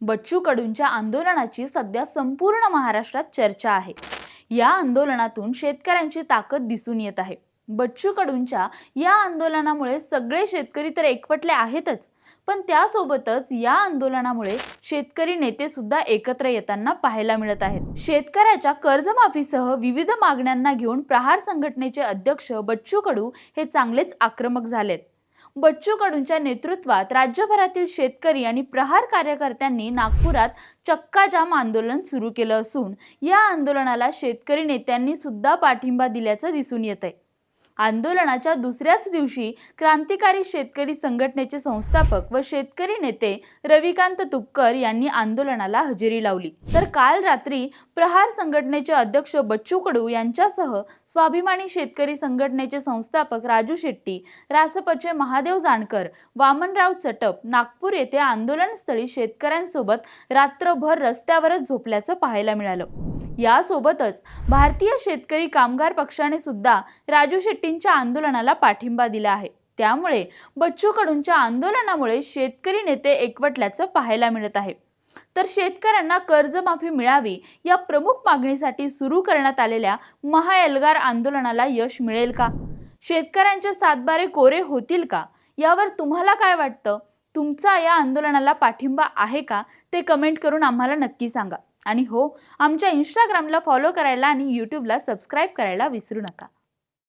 बच्चू कडूंच्या आंदोलनाची सध्या संपूर्ण महाराष्ट्रात चर्चा आहे। या आंदोलनातून शेतकऱ्यांची ताकद दिसून येत आहे। बच्चू कडूंच्या या आंदोलनामुळे सगळे शेतकरी तर एकवटले आहेतच, पण त्यासोबतच या आंदोलनामुळे शेतकरी नेते सुद्धा एकत्र येताना पाहायला मिळत आहेत। शेतकऱ्याच्या कर्जमाफीसह विविध मागण्यांना घेऊन प्रहार संघटनेचे अध्यक्ष बच्चू कडू हे चांगलेच आक्रमक झालेत। बच्चू कडूंच्या नेतृत्वात राज्यभरातील शेतकरी आणि प्रहार कार्यकर्त्यांनी नागपुरात चक्काजाम आंदोलन सुरू केलं असून या आंदोलनाला शेतकरी नेत्यांनी सुद्धा पाठिंबा दिल्याचं दिसून येतंय। आंदोलनाच्या दुसऱ्याच दिवशी क्रांतिकारी शेतकरी संघटनेचे संस्थापक व शेतकरी नेते रविकांत तुपकर यांनी आंदोलनाला हजेरी लावली। तर काल रात्री प्रहार संघटनेचे अध्यक्ष बच्चू कडू यांच्यासह स्वाभिमानी शेतकरी संघटनेचे संस्थापक राजू शेट्टी, रासपचे महादेव जानकर, वामनराव चटप नागपूर येथे आंदोलनस्थळी शेतकऱ्यांसोबत रात्रभर रस्त्यावरच झोपल्याचं पाहायला मिळालं। यासोबतच भारतीय शेतकरी कामगार पक्षाने सुद्धा राजू शेट्टींच्या आंदोलनाला पाठिंबा दिला आहे। त्यामुळे बच्चू कडूंच्या आंदोलनामुळे शेतकरी नेते एकवटल्याचं पाहायला मिळत आहे। तर शेतकऱ्यांना कर्जमाफी मिळावी या प्रमुख मागणीसाठी सुरू करण्यात आलेल्या महाएल्गार आंदोलनाला यश मिळेल का? शेतकऱ्यांचे सातबारे कोरे होतील का? यावर तुम्हाला काय वाटतं? तुमचा या आंदोलनाला पाठिंबा आहे का? ते कमेंट करून आम्हाला नक्की सांगा। आणि हो, आमच्या इंस्टाग्रामला फॉलो करायला आणि यूट्यूबला सबस्क्राईब करायला विसरू नका।